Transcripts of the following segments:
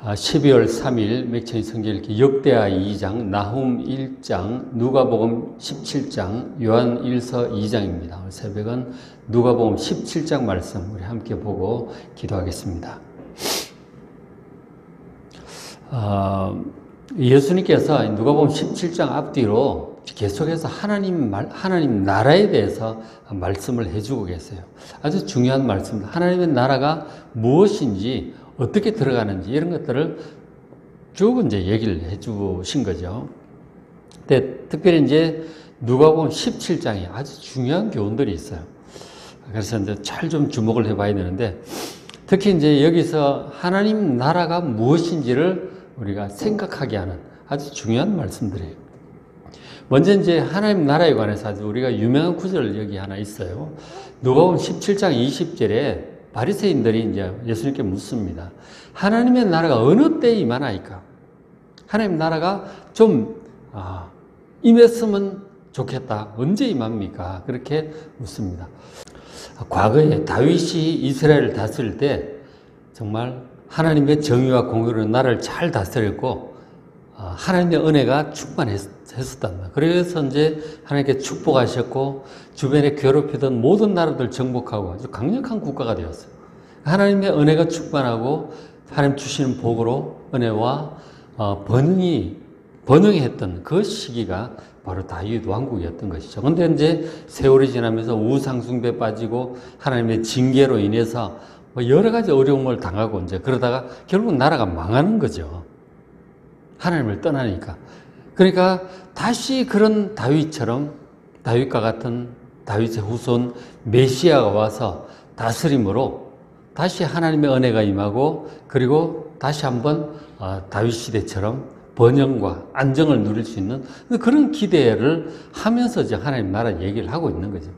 12월 3일 맥천이 성경 읽기 역대하 2장, 나훔 1장, 누가복음 17장, 요한 1서 2장입니다. 오늘 새벽은 누가복음 17장 말씀 우리 함께 보고 기도하겠습니다. 예수님께서 누가복음 17장 앞뒤로 계속해서 하나님 나라에 대해서 말씀을 해주고 계세요. 아주 중요한 말씀입니다. 하나님의 나라가 무엇인지, 어떻게 들어가는지 이런 것들을 쭉 이제 얘기를 해주신 거죠. 근데 특별히 이제 누가복음 17장에 아주 중요한 교훈들이 있어요. 그래서 이제 잘 좀 주목을 해봐야 되는데, 특히 이제 여기서 하나님 나라가 무엇인지를 우리가 생각하게 하는 아주 중요한 말씀들이에요. 먼저 이제 하나님 나라에 관해서 아주 우리가 유명한 구절 여기 하나 있어요. 누가복음 17장 20절에 바리새인들이 이제 예수님께 묻습니다. 하나님의 나라가 어느 때에 임하나이까? 하나님 나라가 좀 임했으면 좋겠다. 언제 임합니까? 그렇게 묻습니다. 과거에 다윗이 이스라엘을 다스릴 때 정말 하나님의 정의와 공의로 나라를 잘 다스렸고 하나님의 은혜가 충만했었단다. 그래서 이제 하나님께 축복하셨고 주변에 괴롭히던 모든 나라들 정복하고 아주 강력한 국가가 되었어요. 하나님의 은혜가 충만하고 하나님 주시는 복으로 은혜와 번영했던 그 시기가 바로 다윗 왕국이었던 것이죠. 그런데 이제 세월이 지나면서 우상숭배에 빠지고 하나님의 징계로 인해서 여러 가지 어려움을 당하고 이제 그러다가 결국 나라가 망하는 거죠. 하나님을 떠나니까. 그러니까 다시 그런 다윗과 같은 다윗의 후손 메시아가 와서 다스림으로 다시 하나님의 은혜가 임하고, 그리고 다시 한번 다윗 시대처럼 번영과 안정을 누릴 수 있는 그런 기대를 하면서 이제 하나님 나라 얘기를 하고 있는 거죠.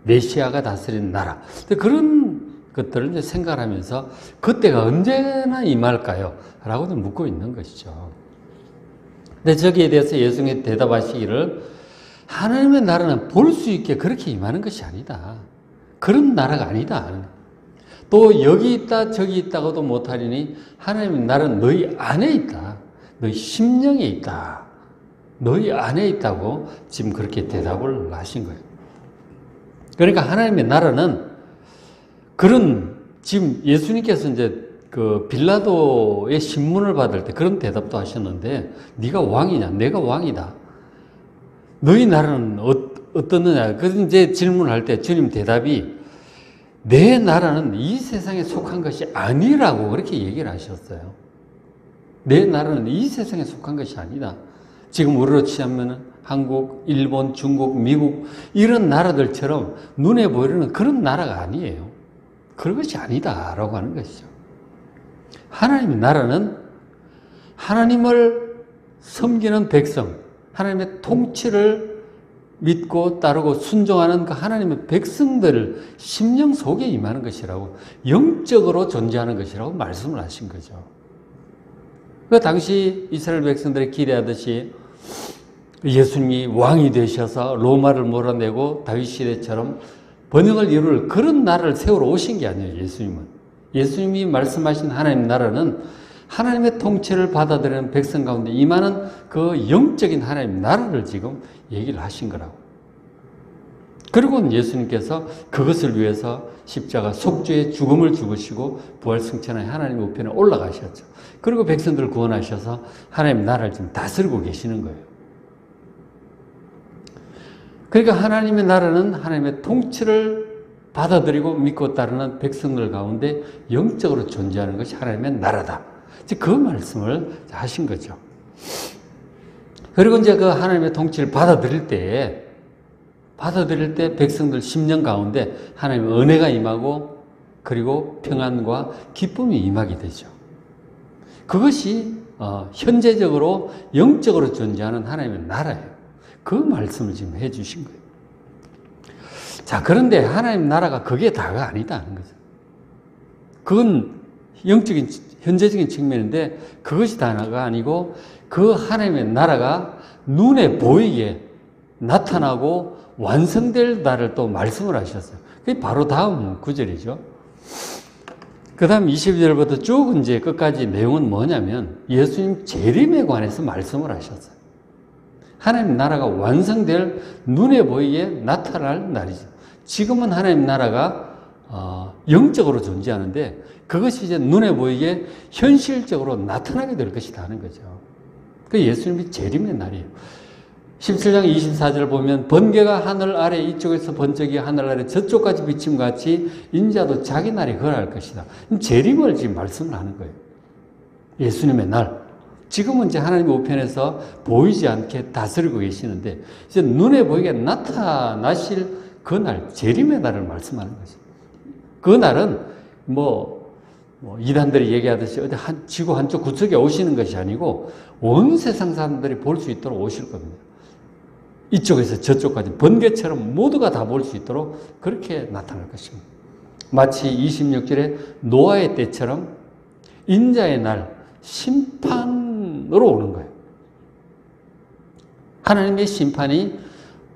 메시아가 다스리는 나라. 그런 것들을 이제 생각하면서 그때가 언제나 임할까요? 라고 묻고 있는 것이죠. 근데 저기에 대해서 예수님이 대답하시기를, 하나님의 나라는 볼 수 있게 그렇게 임하는 것이 아니다. 그런 나라가 아니다. 또 여기 있다 저기 있다고도 못하리니 하나님의 나라는 너희 안에 있다. 너희 심령에 있다. 너희 안에 있다고 지금 그렇게 대답을 하신 거예요. 그러니까 하나님의 나라는 지금 예수님께서 이제 그 빌라도의 신문을 받을 때 그런 대답도 하셨는데, 네가 왕이냐? 내가 왕이다. 너희 나라는 어떻느냐? 그래서 이제 질문할 때 주님 대답이, 내 나라는 이 세상에 속한 것이 아니라고 그렇게 얘기를 하셨어요. 내 나라는 이 세상에 속한 것이 아니다. 지금 우리로 치자면 한국, 일본, 중국, 미국 이런 나라들처럼 눈에 보이는 그런 나라가 아니에요. 그런 것이 아니다라고 하는 것이죠. 하나님의 나라는 하나님을 섬기는 백성, 하나님의 통치를 믿고 따르고 순종하는 그 하나님의 백성들을 심령 속에 임하는 것이라고, 영적으로 존재하는 것이라고 말씀을 하신 거죠. 그 당시 이스라엘 백성들이 기대하듯이 예수님이 왕이 되셔서 로마를 몰아내고 다윗 시대처럼 번영을 이룰 그런 나라를 세우러 오신 게 아니에요. 예수님이 말씀하신 하나님 나라는 하나님의 통치를 받아들이는 백성 가운데 임하는 그 영적인 하나님 나라를 지금 얘기를 하신 거라고. 그리고 예수님께서 그것을 위해서 십자가 속죄의 죽음을 죽으시고 부활 승천하여 하나님 우편에 올라가셨죠. 그리고 백성들을 구원하셔서 하나님 나라를 지금 다스리고 계시는 거예요. 그러니까 하나님의 나라는 하나님의 통치를 받아들이고 믿고 따르는 백성들 가운데 영적으로 존재하는 것이 하나님의 나라다. 그 말씀을 하신 거죠. 그리고 이제 그 하나님의 통치를 받아들일 때 백성들 심령 가운데 하나님의 은혜가 임하고, 그리고 평안과 기쁨이 임하게 되죠. 그것이 현재적으로 영적으로 존재하는 하나님의 나라예요. 그 말씀을 지금 해 주신 거예요. 자, 그런데 하나님 나라가 그게 다가 아니다는 거죠. 그건 영적인, 현재적인 측면인데 그것이 다가 아니고, 그 하나님의 나라가 눈에 보이게 나타나고 완성될 날을 또 말씀을 하셨어요. 그게 바로 다음 구절이죠. 그 다음 22절부터 쭉 이제 끝까지 내용은 뭐냐면 예수님 재림에 관해서 말씀을 하셨어요. 하나님 나라가 완성될 눈에 보이게 나타날 날이죠. 지금은 하나님 나라가 영적으로 존재하는데 그것이 이제 눈에 보이게 현실적으로 나타나게 될 것이다 하는 거죠. 그 예수님이 재림의 날이에요. 17장 24절 보면 번개가 하늘 아래 이쪽에서 번쩍이 하늘 아래 저쪽까지 비침 같이 인자도 자기 날이 거할 것이다. 재림을 지금 말씀을 하는 거예요. 예수님의 날. 지금은 이제 하나님 우편에서 보이지 않게 다스리고 계시는데 이제 눈에 보이게 나타나실 그 날, 재림의 날을 말씀하는 거죠. 그 날은 이단들이 얘기하듯이 어디 지구 한쪽 구석에 오시는 것이 아니고 온 세상 사람들이 볼 수 있도록 오실 겁니다. 이쪽에서 저쪽까지 번개처럼 모두가 다 볼 수 있도록 그렇게 나타날 것입니다. 마치 26절에 노아의 때처럼 인자의 날 심판으로 오는 거예요. 하나님의 심판이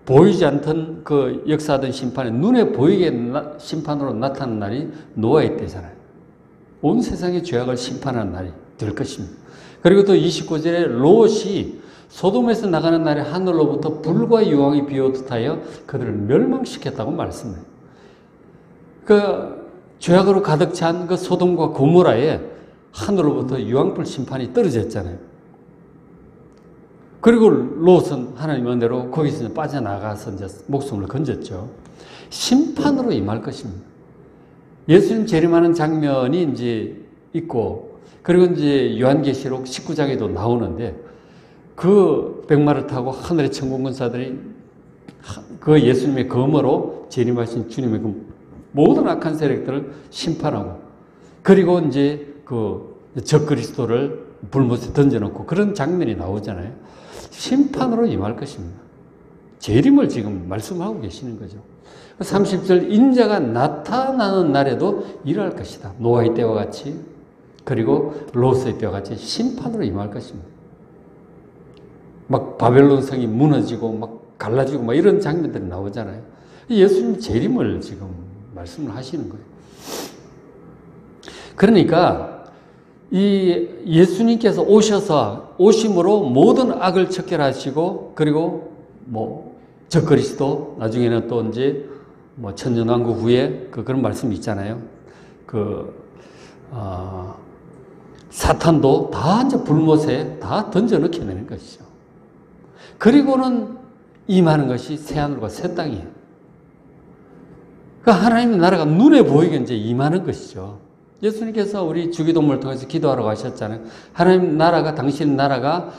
보이지 않던 그 역사하던 심판이 눈에 보이게 심판으로 나타나는 날이 노아의 때잖아요. 온 세상의 죄악을 심판하는 날이 될 것입니다. 그리고 또 29절에 롯이 소돔에서 나가는 날에 하늘로부터 불과 유황이 비오듯 하여 그들을 멸망시켰다고 말씀해요. 그 죄악으로 가득 찬 그 소돔과 고모라에 하늘로부터 유황불 심판이 떨어졌잖아요. 그리고 롯은 하나님의 은혜로 거기서 빠져나가서 이제 목숨을 건졌죠. 심판으로 임할 것입니다. 예수님 재림하는 장면이 이제 있고, 그리고 이제 요한계시록 19장에도 나오는데, 그 백마를 타고 하늘의 천군 권사들이 그 예수님의 검으로 재림하신 주님의 그 모든 악한 세력들을 심판하고, 그리고 이제 그 적그리스도를 불못에 던져놓고 그런 장면이 나오잖아요. 심판으로 임할 것입니다. 재림을 지금 말씀하고 계시는 거죠. 30절 인자가 나타나는 날에도 일할 것이다. 노아의 때와 같이, 그리고 롯의 때와 같이 심판으로 임할 것입니다. 막 바벨론 성이 무너지고 막 갈라지고 막 이런 장면들이 나오잖아요. 예수님 재림을 지금 말씀을 하시는 거예요. 그러니까 이 예수님께서 오심으로 모든 악을 척결하시고, 그리고 적그리스도, 나중에는 또 이제 천년왕국 후에 그런 말씀이 있잖아요. 사탄도 다 이제 불못에 다 던져 넣게 되는 것이죠. 그리고는 임하는 것이 새하늘과 새 땅이에요. 그러니까 하나님의 나라가 눈에 보이게 이제 임하는 것이죠. 예수님께서 우리 주기도문을 통해서 기도하러 가셨잖아요. 하나님 나라가, 당신 나라가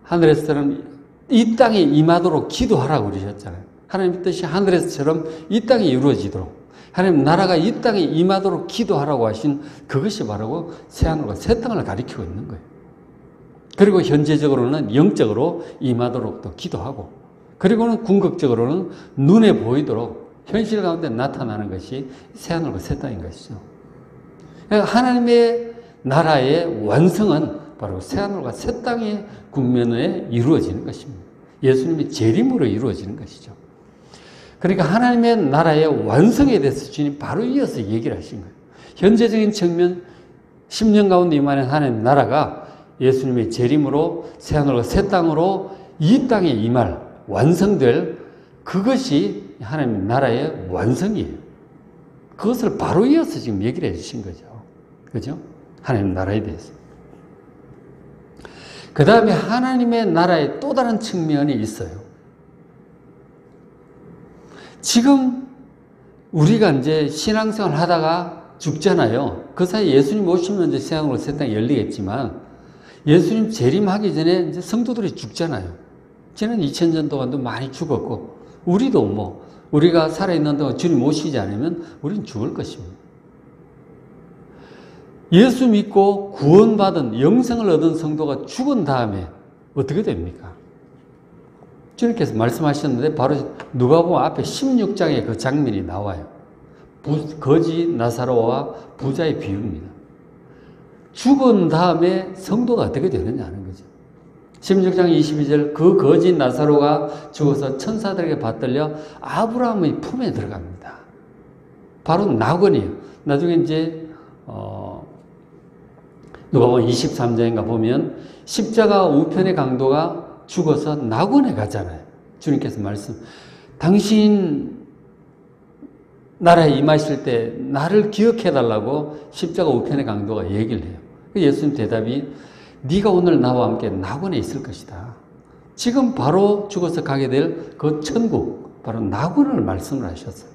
하늘에서처럼 이 땅에 임하도록 기도하라고 그러셨잖아요. 하나님 뜻이 하늘에서처럼 이 땅에 이루어지도록, 하나님 나라가 이 땅에 임하도록 기도하라고 하신 그것이 바로 새하늘과 새 땅을 가리키고 있는 거예요. 그리고 현재적으로는 영적으로 임하도록 또 기도하고, 그리고는 궁극적으로는 눈에 보이도록 현실 가운데 나타나는 것이 새하늘과 새 땅인 것이죠. 하나님의 나라의 완성은 바로 새하늘과 새 땅의 국면에 이루어지는 것입니다. 예수님이 재림으로 이루어지는 것이죠. 그러니까 하나님의 나라의 완성에 대해서 주님 바로 이어서 얘기를 하신 거예요. 현재적인 측면, 10년 가운데 임하는 하나님의 나라가 예수님의 재림으로 새하늘과 새 땅으로 이 땅에 임할, 완성될 그것이 하나님의 나라의 완성이에요. 그것을 바로 이어서 지금 얘기를 해주신 거죠. 그죠? 하나님 나라에 대해서. 그 다음에 하나님의 나라의 또 다른 측면이 있어요. 지금 우리가 이제 신앙생활 하다가 죽잖아요. 그 사이에 예수님 오시면 이제 새하늘과 새 땅이 열리겠지만, 예수님 재림하기 전에 이제 성도들이 죽잖아요. 지난 2000년 동안도 많이 죽었고, 우리도 우리가 살아있는 동안 주님 오시지 않으면 우리는 죽을 것입니다. 예수 믿고 구원받은 영생을 얻은 성도가 죽은 다음에 어떻게 됩니까? 주님께서 말씀하셨는데 바로 누가복음 앞에 16장에 그 장면이 나와요. 거지 나사로와 부자의 비유입니다. 죽은 다음에 성도가 어떻게 되느냐 하는 거죠. 16장 22절, 그 거지 나사로가 죽어서 천사들에게 받들려 아브라함의 품에 들어갑니다. 바로 낙원이에요. 나중에 이제 누가복음 23장인가 보면 십자가 우편의 강도가 죽어서 낙원에 가잖아요. 주님께서 당신 나라에 임하실 때 나를 기억해달라고 십자가 우편의 강도가 얘기를 해요. 예수님 대답이 네가 오늘 나와 함께 낙원에 있을 것이다. 지금 바로 죽어서 가게 될 그 천국, 바로 낙원을 말씀을 하셨어요.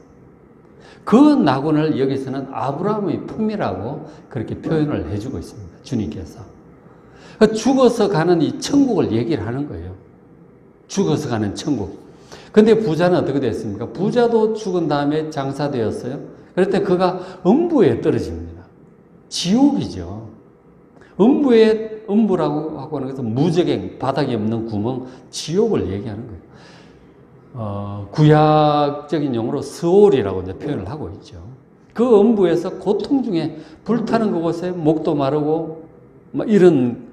그 낙원을 여기서는 아브라함의 품이라고 그렇게 표현을 해주고 있습니다. 주님께서. 죽어서 가는 이 천국을 얘기를 하는 거예요. 죽어서 가는 천국. 근데 부자는 어떻게 됐습니까? 부자도 죽은 다음에 장사되었어요. 그럴 때 그가 음부에 떨어집니다. 지옥이죠. 음부라고 하고 하는 것은 무저갱, 바닥이 없는 구멍, 지옥을 얘기하는 거예요. 구약적인 용어로 스올이라고 이제 표현을 하고 있죠. 그 음부에서 고통 중에 불타는 그곳에 목도 마르고 이런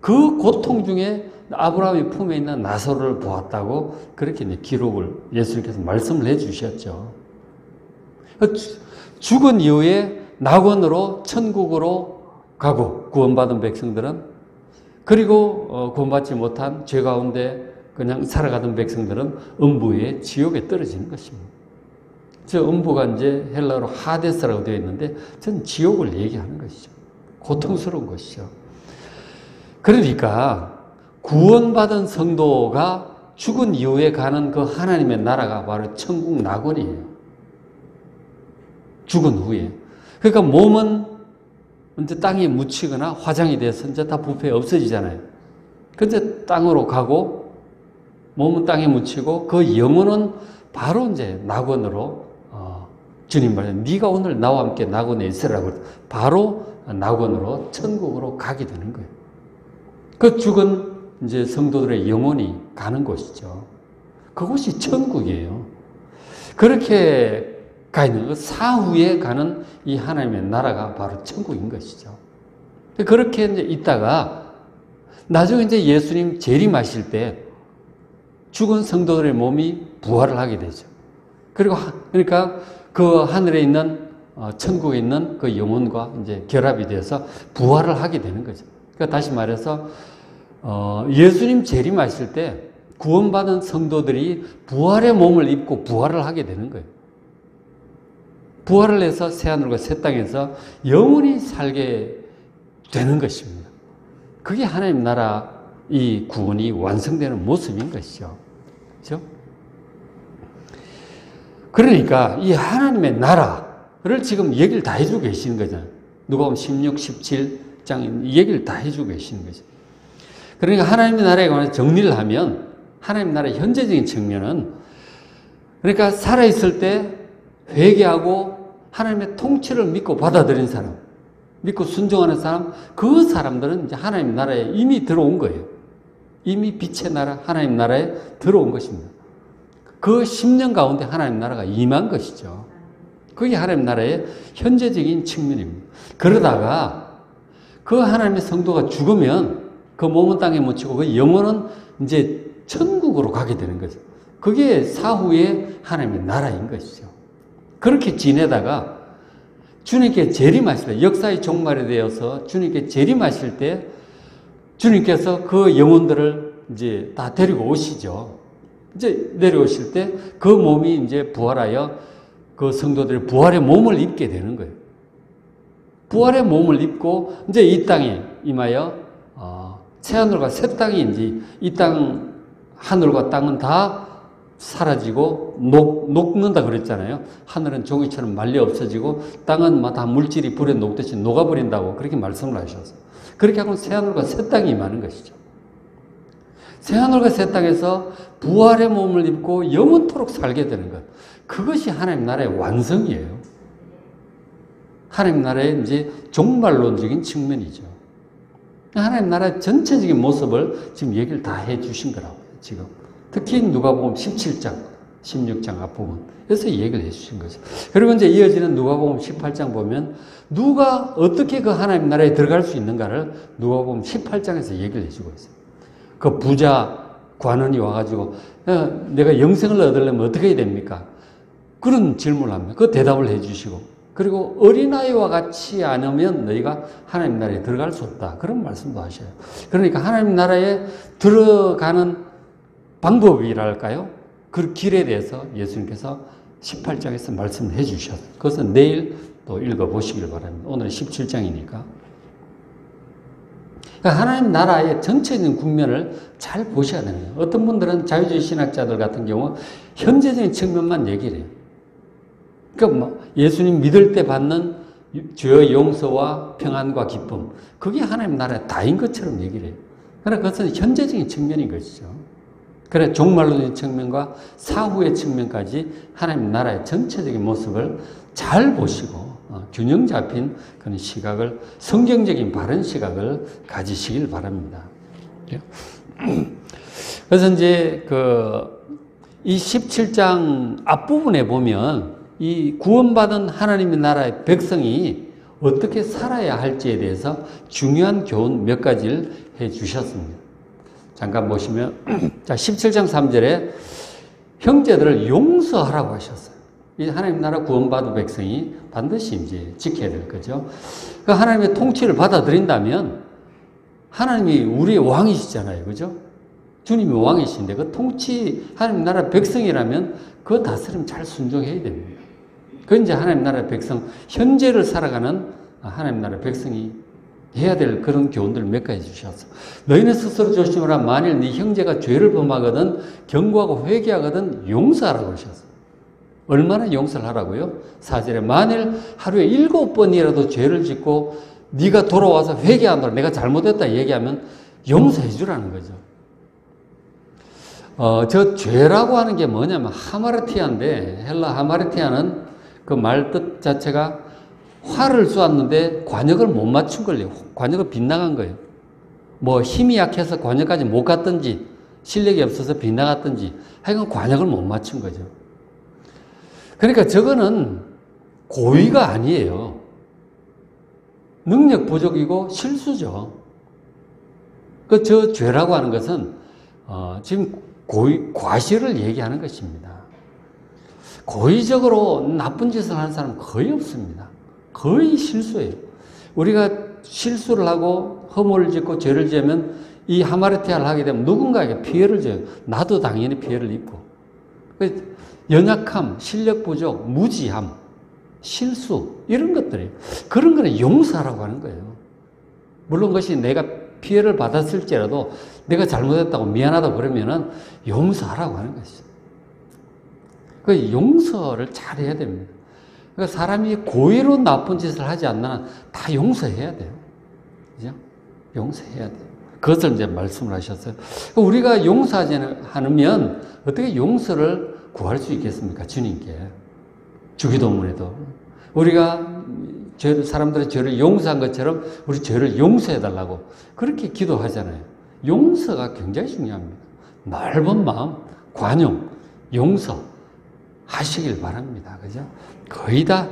그 고통 중에 아브라함의 품에 있는 나사로를 보았다고 그렇게 이제 기록을 예수님께서 말씀을 해 주셨죠. 죽은 이후에 낙원으로 천국으로 가고 구원받은 백성들은, 그리고 구원받지 못한 죄 가운데 그냥 살아가던 백성들은 음부의 지옥에 떨어지는 것입니다. 저 음부가 이제 헬라어로 하데스라고 되어 있는데 전 지옥을 얘기하는 것이죠. 고통스러운 것이죠. 그러니까 구원받은 성도가 죽은 이후에 가는 그 하나님의 나라가 바로 천국 낙원이에요. 죽은 후에. 그러니까 몸은 이제 땅에 묻히거나 화장이 돼서 이제 다 부패 없어지잖아요. 근데 땅으로 가고 몸은 땅에 묻히고 그 영혼은 바로 이제 낙원으로 주님 말에 네가 오늘 나와 함께 낙원에 있으라고 바로 낙원으로 천국으로 가게 되는 거예요. 그 죽은 이제 성도들의 영혼이 가는 곳이죠. 그곳이 천국이에요. 그렇게 가 있는 것, 사후에 가는 이 하나님의 나라가 바로 천국인 것이죠. 그렇게 이제 있다가 나중에 이제 예수님 재림하실 때 죽은 성도들의 몸이 부활을 하게 되죠. 그러니까 그 하늘에 있는 천국에 있는 그 영혼과 이제 결합이 돼서 부활을 하게 되는 거죠. 그러니까 다시 말해서 예수님 재림하실 때 구원받은 성도들이 부활의 몸을 입고 부활을 하게 되는 거예요. 부활을 해서 새하늘과 새 땅에서 영원히 살게 되는 것입니다. 그게 하나님 나라 이 구원이 완성되는 모습인 것이죠. 그렇죠? 그러니까 이 하나님의 나라를 지금 얘기를 다 해주고 계시는 거잖아요. 누가복음 16, 17장 얘기를 다 해주고 계시는 거죠. 그러니까 하나님의 나라에 관해서 정리를 하면 하나님 나라의 현재적인 측면은, 그러니까 살아있을 때 회개하고 하나님의 통치를 믿고 받아들인 사람, 믿고 순종하는 사람, 그 사람들은 이제 하나님 나라에 이미 들어온 거예요. 이미 빛의 나라, 하나님 나라에 들어온 것입니다. 그 10년 가운데 하나님 나라가 임한 것이죠. 그게 하나님 나라의 현재적인 측면입니다. 그러다가 그 하나님의 성도가 죽으면 그 몸은 땅에 묻히고 그 영혼은 이제 천국으로 가게 되는 거죠. 그게 사후의 하나님의 나라인 것이죠. 그렇게 지내다가 주님께 재림하실 때, 역사의 종말에 되어서 주님께 재림하실 때 주님께서 그 영혼들을 이제 다 데리고 오시죠. 이제 내려오실 때 그 몸이 이제 부활하여 그 성도들이 부활의 몸을 입게 되는 거예요. 부활의 몸을 입고 이제 이 땅에 임하여 새하늘과 새 땅이 이제 이 땅, 하늘과 땅은 다 사라지고 녹는다 그랬잖아요. 하늘은 종이처럼 말려 없어지고 땅은 다 물질이 불에 녹듯이 녹아버린다고 그렇게 말씀을 하셨어요. 그렇게 하고 새하늘과 새 땅이 임하는 것이죠. 새하늘과 새 땅에서 부활의 몸을 입고 영원토록 살게 되는 것. 그것이 하나님 나라의 완성이에요. 하나님 나라의 이제 종말론적인 측면이죠. 하나님 나라의 전체적인 모습을 지금 얘기를 다 해 주신 거라고요, 지금. 특히 누가복음 17장, 16장 앞부분에서 얘기를 해 주신 거죠. 그리고 이제 이어지는 누가복음 18장 보면 누가 어떻게 그 하나님 나라에 들어갈 수 있는가를 누가복음 18장에서 얘기를 해 주고 있어요. 그 부자 관원이 와가지고 내가 영생을 얻으려면 어떻게 해야 됩니까? 그런 질문을 합니다. 그 대답을 해 주시고 그리고 어린아이와 같이 않으면 너희가 하나님 나라에 들어갈 수 없다. 그런 말씀도 하셔요. 그러니까 하나님 나라에 들어가는 방법이랄까요? 그 길에 대해서 예수님께서 18장에서 말씀을 해 주셨어요. 그것은 내일 또 읽어보시길 바랍니다. 오늘은 17장이니까. 그러니까 하나님 나라의 전체적인 국면을 잘 보셔야 됩니다. 어떤 분들은 자유주의 신학자들 같은 경우 현재적인 측면만 얘기를 해요. 그러니까 예수님 믿을 때 받는 죄의 용서와 평안과 기쁨, 그게 하나님 나라의 다인 것처럼 얘기를 해요. 그러나 그것은 현재적인 측면인 것이죠. 그래 종말론의 측면과 사후의 측면까지 하나님 나라의 전체적인 모습을 잘 보시고 균형 잡힌 그런 시각을, 성경적인 바른 시각을 가지시길 바랍니다. 그래서 이제 이 17장 앞부분에 보면 이 구원받은 하나님의 나라의 백성이 어떻게 살아야 할지에 대해서 중요한 교훈 몇 가지를 해 주셨습니다. 잠깐 보시면, 자, 17장 3절에 형제들을 용서하라고 하셨어요. 이 하나님 나라 구원받은 백성이 반드시 이제 지켜야 될 거죠. 그 하나님의 통치를 받아들인다면 하나님이 우리의 왕이시잖아요. 그죠? 주님이 왕이신데 그 통치, 하나님 나라 백성이라면 그 다스림 잘 순종해야 됩니다. 그 이제 하나님 나라 백성, 현재를 살아가는 하나님 나라 백성이 해야 될 그런 교훈들 몇 가지 주셨어. 너희는 스스로 조심하라. 만일 네 형제가 죄를 범하거든 경고하고 회개하거든 용서하라고 하셨어. 얼마나 용서를 하라고요? 4절에 만일 하루에 7번이라도 죄를 짓고 네가 돌아와서 회개하노라. 내가 잘못했다 얘기하면 용서해 주라는 거죠. 저 죄라고 하는 게 뭐냐면 하마르티아인데, 헬라 하마르티아는 그 말 뜻 자체가 활을 쏘았는데 관역을 못 맞춘 걸요. 관역을 빗나간 거예요. 뭐 힘이 약해서 관역까지 못 갔든지 실력이 없어서 빗나갔든지 하여간 관역을 못 맞춘 거죠. 그러니까 저거는 고의가 아니에요. 능력 부족이고 실수죠. 저 죄라고 하는 것은 지금 과실을 얘기하는 것입니다. 고의적으로 나쁜 짓을 하는 사람은 거의 없습니다. 거의 실수예요. 우리가 실수를 하고 허물을 짓고 죄를 지으면 이 하마르티아를 하게 되면 누군가에게 피해를 줘요. 나도 당연히 피해를 입고. 연약함, 실력 부족, 무지함, 실수 이런 것들이에요. 그런 거는 용서하라고 하는 거예요. 물론 그것이 내가 피해를 받았을지라도 내가 잘못했다고 미안하다고 그러면은 용서하라고 하는 것이죠. 그 용서를 잘 해야 됩니다. 그러니까 사람이 고의로 나쁜 짓을 하지 않는 한 다 용서해야 돼요. 그죠? 용서해야 돼요. 그것을 이제 말씀을 하셨어요. 우리가 용서하지 않으면 어떻게 용서를 구할 수 있겠습니까? 주님께. 주기도문에도. 우리가 사람들의 죄를 용서한 것처럼 우리 죄를 용서해달라고 그렇게 기도하잖아요. 용서가 굉장히 중요합니다. 넓은 마음, 관용, 용서 하시길 바랍니다. 그죠? 거의 다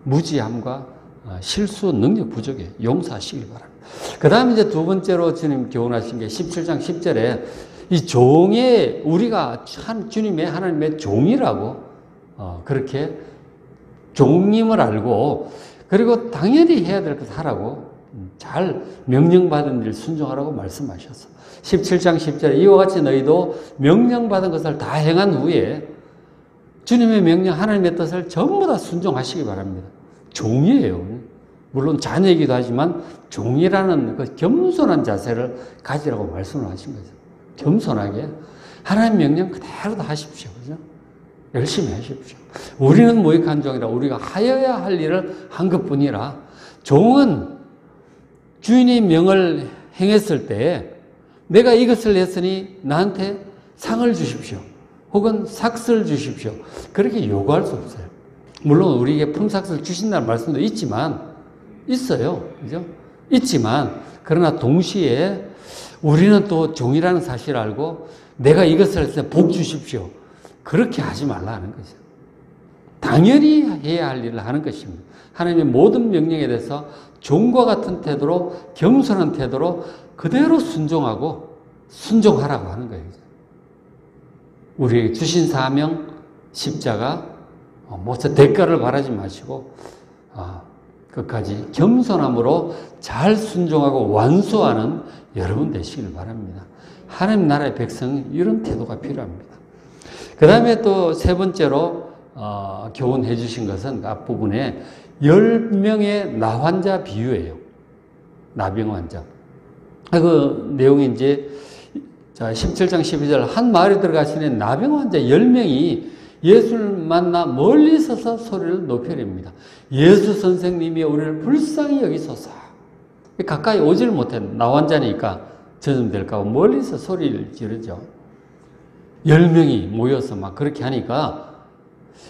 무지함과 실수 능력 부족에 용서하시길 바랍니다. 그 다음에 이제 두 번째로 주님 교훈하신 게 17장 10절에 이 종의, 우리가 주님의 하나님의 종이라고 그렇게 종임을 알고 그리고 당연히 해야 될 것 하라고 잘 명령받은 일 순종하라고 말씀하셨어. 17장 10절에 이와 같이 너희도 명령받은 것을 다 행한 후에 주님의 명령, 하나님의 뜻을 전부 다 순종하시기 바랍니다. 종이에요. 물론 자녀이기도 하지만 종이라는 그 겸손한 자세를 가지라고 말씀을 하신 거죠. 겸손하게 하나님 명령 그대로 다 하십시오. 그죠? 열심히 하십시오. 우리는 무익한 종이라 우리가 하여야 할 일을 한 것뿐이라 종은 주인의 명을 행했을 때 내가 이것을 했으니 나한테 상을 주십시오. 혹은 삭스를 주십시오. 그렇게 요구할 수 없어요. 물론 우리에게 품삯을 주신다는 말씀도 있어요. 그죠? 있지만 그러나 동시에 우리는 또 종이라는 사실을 알고 내가 이것을 했을 때 복 주십시오. 그렇게 하지 말라는 거죠. 당연히 해야 할 일을 하는 것입니다. 하나님의 모든 명령에 대해서 종과 같은 태도로 겸손한 태도로 그대로 순종하고 순종하라고 하는 거예요. 우리에게 주신 사명, 십자가, 무슨 대가를 바라지 마시고 끝까지 겸손함으로 잘 순종하고 완수하는 여러분 되시길 바랍니다. 하나님 나라의 백성은 이런 태도가 필요합니다. 그 다음에 또 세 번째로 교훈해 주신 것은 그 앞부분에 10명의 나환자 비유예요. 나병 환자. 그 내용이 이제 17장 12절 한 마을에 들어가시는 나병 환자 10명이 예수를 만나 멀리 서서 소리를 높여냅니다. 예수 선생님이 우리를 불쌍히 여기소서. 가까이 오질 못해. 나환자니까 전염될까 봐 멀리서 소리를 지르죠. 10명이 모여서 막 그렇게 하니까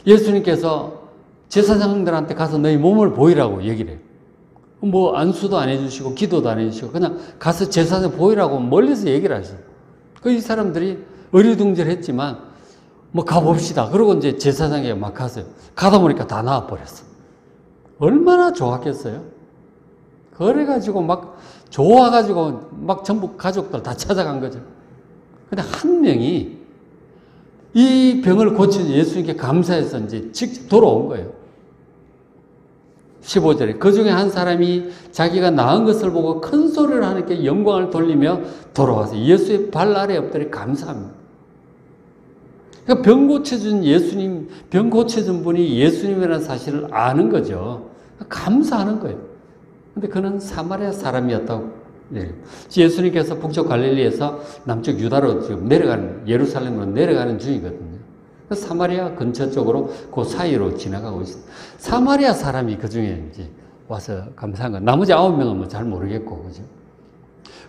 예수님께서 제사장들한테 가서 너희 몸을 보이라고 얘기를 해요. 뭐 안수도 안 해주시고 기도도 안 해주시고 그냥 가서 제사장 보이라고 멀리서 얘기를 하셨어요. 이 사람들이 어리둥절했지만 뭐 가봅시다. 그러고 이제 제사장에게 막 갔어요. 가다 보니까 다 나와버렸어. 얼마나 좋았겠어요? 그래가지고 막 좋아가지고 막 전부 가족들 다 찾아간 거죠. 근데 한 명이 이 병을 고친 예수님께 감사해서 이제 직접 돌아온 거예요. 15절에 그 중에 한 사람이 자기가 나은 것을 보고 큰 소리를 하나님께 영광을 돌리며 돌아와서 예수의 발 아래 엎드려 감사합니다. 그러니까 병 고쳐준 예수님, 병 고쳐준 분이 예수님이라는 사실을 아는 거죠. 감사하는 거예요. 근데 그는 사마리아 사람이었다고. 예수님께서 북쪽 갈릴리에서 남쪽 유다로 지금 예루살렘으로 내려가는 중이거든요. 사마리아 근처 쪽으로 그 사이로 지나가고 있습니다. 사마리아 사람이 그 중에 이제 와서 감사한 거. 나머지 9명은 뭐 잘 모르겠고, 그죠?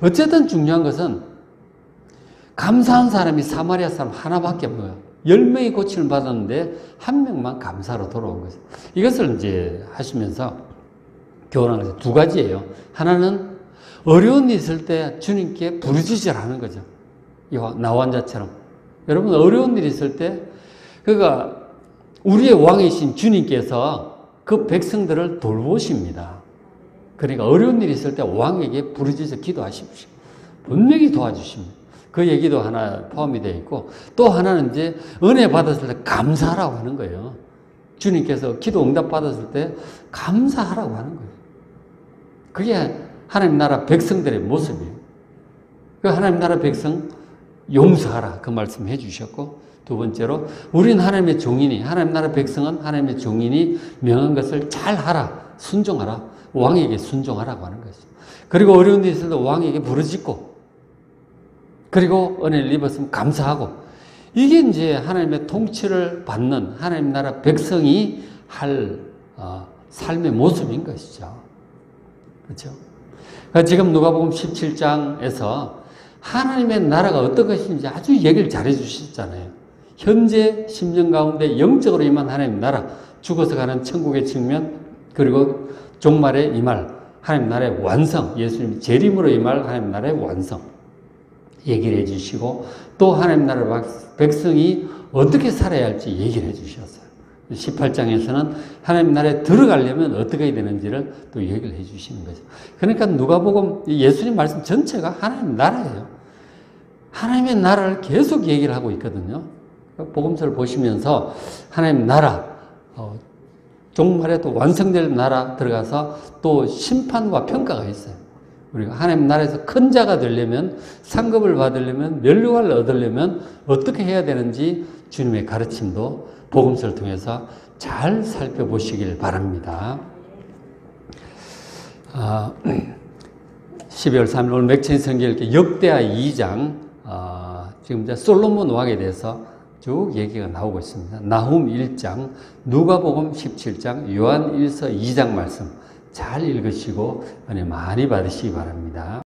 어쨌든 중요한 것은 감사한 사람이 사마리아 사람 하나밖에 없어요. 10명이 고침을 받았는데 한 명만 감사로 돌아온 거죠. 이것을 이제 하시면서 교훈하는 것이 두 가지예요. 하나는 어려운 일 있을 때 주님께 부르짖으라는 거죠. 나환자처럼. 여러분 어려운 일 있을 때 그러니까 우리의 왕이신 주님께서 그 백성들을 돌보십니다. 그러니까 어려운 일이 있을 때 왕에게 부르짖어 기도하십시오. 분명히 도와주십니다. 그 얘기도 하나 포함이 되어 있고 또 하나는 이제 은혜 받았을 때 감사하라고 하는 거예요. 주님께서 기도 응답 받았을 때 감사하라고 하는 거예요. 그게 하나님 나라 백성들의 모습이에요. 그 하나님 나라 백성 용서하라 그 말씀 해주셨고 두 번째로 우린 하나님의 종이니 하나님 나라 백성은 하나님의 종이니 명한 것을 잘 하라 순종하라 왕에게 순종하라고 하는 것이죠. 그리고 어려운 데 있어도 왕에게 부르짖고 그리고 은혜를 입었으면 감사하고 이게 이제 하나님의 통치를 받는 하나님 나라 백성이 할 삶의 모습인 것이죠. 그렇죠? 그러니까 지금 누가복음 17장에서 하나님의 나라가 어떤 것인지 아주 얘기를 잘해 주셨잖아요. 현재 10년 가운데 영적으로 임한 하나님 나라, 죽어서 가는 천국의 측면, 그리고 종말에 임할 하나님 나라의 완성, 예수님 재림으로 임할 하나님 나라의 완성 얘기를 해 주시고 또 하나님 나라 백성이 어떻게 살아야 할지 얘기를 해 주셨어요. 18장에서는 하나님 나라에 들어가려면 어떻게 해야 되는지를 또 얘기를 해 주시는 거죠. 그러니까 누가복음 예수님 말씀 전체가 하나님 나라예요. 하나님의 나라를 계속 얘기를 하고 있거든요. 복음서를 보시면서 하나님 나라, 종말에 또 완성될 나라 들어가서 또 심판과 평가가 있어요. 우리가 하나님 나라에서 큰 자가 되려면 상급을 받으려면 면류관을 얻으려면 어떻게 해야 되는지 주님의 가르침도 복음서를 통해서 잘 살펴보시길 바랍니다. 12월 3일 오늘 맥체인 성경 읽기 역대하 2장 지금 이제 솔로몬 왕에 대해서 쭉 얘기가 나오고 있습니다. 나훔 1장, 누가복음 17장, 요한 1서 2장 말씀 잘 읽으시고 은혜 많이 받으시기 바랍니다.